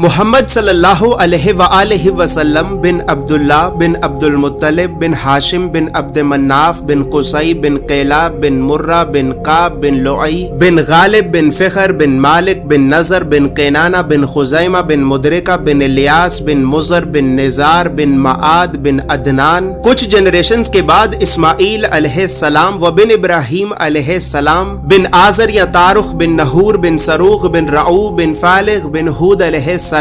محمد صلی اللہ علیہ وآلہ وسلم بن عبداللہ بن عبد المطلب بن ہاشم بن عبد مناف بن قصی بن قیلاب بن مرہ بن قاب بن لعی بن غالب بن فخر بن مالک بن نظر بن قینانہ بن خزیمہ بن مدرکہ بن الیاس بن مزر بن نزار بن معاد بن عدنان. کچھ جنریشنز کے بعد اسماعیل علیہ السلام و بن ابراہیم علیہ السلام بن آزر یا تارخ بن نحور بن سروخ بن رعو بن فالغ بن ہود علیہ السلام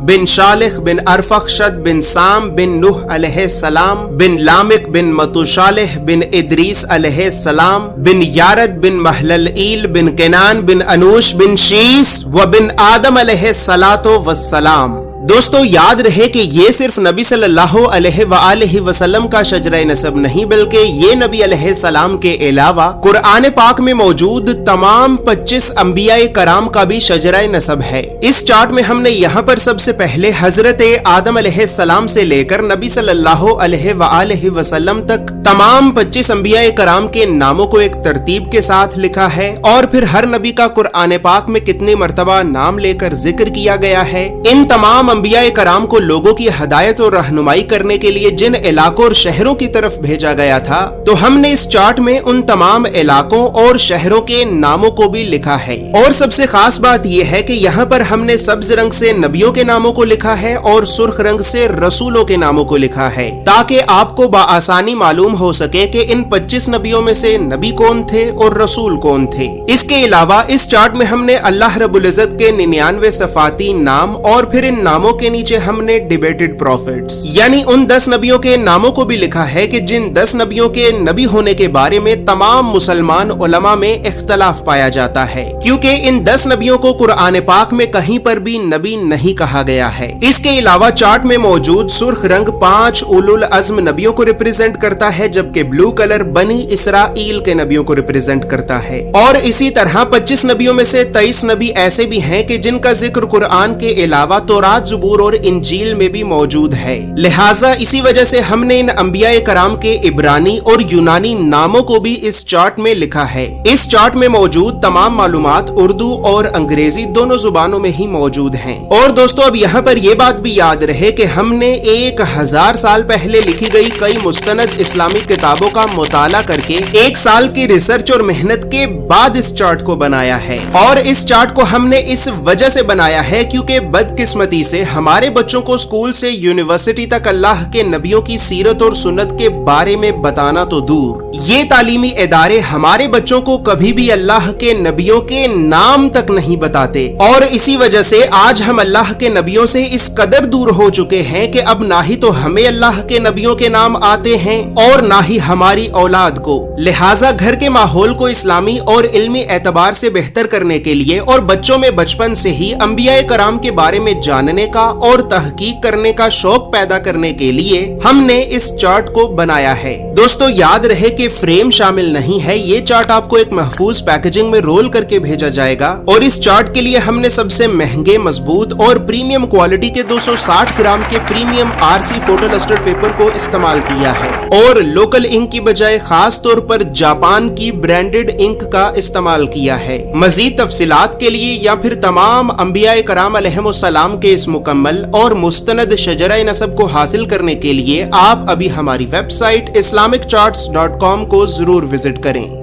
بن شالخ بن ارفخشد بن سام بن نوح علیہ السلام بن لامک بن متوشالح بن ادریس علیہ السلام بن یارد بن محللئیل بن کنان بن انوش بن شیس و بن آدم علیہ السلام. دوستو یاد رہے کہ یہ صرف نبی صلی اللہ علیہ وآلہ وسلم کا شجرہ نسب نہیں بلکہ یہ نبی علیہ السلام کے علاوہ قرآن پاک میں موجود تمام 25 انبیاء کرام کا بھی شجرہ نسب ہے. اس چارٹ میں ہم نے یہاں پر سب سے پہلے حضرت آدم علیہ السلام سے لے کر نبی صلی اللہ علیہ وآلہ وسلم تک تمام 25 انبیاء کرام کے ناموں کو ایک ترتیب کے ساتھ لکھا ہے اور پھر ہر نبی کا قرآن پاک میں کتنی مرتبہ نام لے کر ذکر کیا گیا ہے. ان تمام انبیاء کرام کو لوگوں کی ہدایت اور رہنمائی کرنے کے لیے جن علاقوں اور شہروں کی طرف بھیجا گیا تھا تو ہم نے اس چارٹ میں ان تمام علاقوں اور شہروں کے ناموں کو بھی لکھا ہے. اور سب سے خاص بات یہ ہے کہ یہاں پر ہم نے سبز رنگ سے نبیوں کے ناموں کو لکھا ہے اور سرخ رنگ سے رسولوں کے ناموں کو لکھا ہے تاکہ آپ کو بآسانی معلوم ہو سکے کہ ان 25 نبیوں میں سے نبی کون تھے اور رسول کون تھے. اس کے علاوہ اس چارٹ میں ہم نے اللہ رب العزت کے 99 صفاتی نام اور پھر ان ناموں کے نیچے ہم نے ڈیبیٹڈ پروفیٹس یعنی ان 10 نبیوں کے ناموں کو بھی لکھا ہے کہ جن 10 نبیوں کے نبی ہونے کے بارے میں تمام مسلمان علماء میں اختلاف پایا جاتا ہے کیونکہ ان 10 نبیوں کو قرآن پاک میں کہیں پر بھی نبی نہیں کہا گیا ہے. اس کے علاوہ چارٹ میں موجود سرخ رنگ 5 اولو العزم نبیوں کو ریپرزینٹ کرتا ہے جبکہ بلو کلر بنی اسرائیل کے نبیوں کو ریپرزینٹ کرتا ہے. اور اسی طرح 25 نبیوں میں سے 23 نبی ایسے بھی ہیں کہ جن کا ذکر قرآن کے علاوہ تورات زبور اور انجیل میں بھی موجود ہے. لہٰذا اسی وجہ سے ہم نے ان انبیاء کرام کے عبرانی اور یونانی ناموں کو بھی اس چارٹ میں لکھا ہے. اس چارٹ میں موجود تمام معلومات اردو اور انگریزی دونوں زبانوں میں ہی موجود ہیں. اور دوستو اب یہاں پر یہ بات بھی یاد رہے کہ ہم نے 1000 سال پہلے لکھی گئی کئی مستند اسلامی کتابوں کا مطالعہ کر کے 1 سال کی ریسرچ اور محنت کے بعد اس چارٹ کو بنایا ہے. اور اس چارٹ کو ہم نے اس وجہ سے بنایا ہے کیونکہ بدقسمتی سے ہمارے بچوں کو اسکول سے یونیورسٹی تک اللہ کے نبیوں کی سیرت اور سنت کے بارے میں بتانا تو دور، یہ تعلیمی ادارے ہمارے بچوں کو کبھی بھی اللہ کے نبیوں کے نام تک نہیں بتاتے. اور اسی وجہ سے آج ہم اللہ کے نبیوں سے اس قدر دور ہو چکے ہیں کہ اب نہ ہی تو ہمیں اللہ کے نبیوں کے نام آتے ہیں اور نہ ہی ہماری اولاد کو. لہٰذا گھر کے ماحول کو اسلامی اور علمی اعتبار سے بہتر کرنے کے لیے اور بچوں میں بچپن سے ہی انبیاء کرام کے بارے میں جاننے کا اور تحقیق کرنے کا شوق پیدا کرنے کے لیے ہم نے اس چارٹ کو بنایا ہے. دوستو یاد رہے کہ فریم شامل نہیں ہے. یہ چارٹ آپ کو ایک محفوظ پیکیجنگ میں رول کر کے بھیجا جائے گا اور اس چارٹ کے لیے ہم نے سب سے مہنگے مضبوط اور پریمیم کوالٹی کے 260 گرام کے premium RC photo lustre paper کو استعمال کیا ہے اور لوکل انک کی بجائے خاص طور پر جاپان کی برانڈڈ انک کا استعمال کیا ہے. مزید تفصیلات کے لیے یا پھر تمام انبیاء کرام علیہم السلام کے اس مکمل اور مستند شجرہ نسب کو حاصل کرنے کے لیے آپ ابھی ہماری ویب سائٹ islamiccharts.com کو ضرور وزٹ کریں.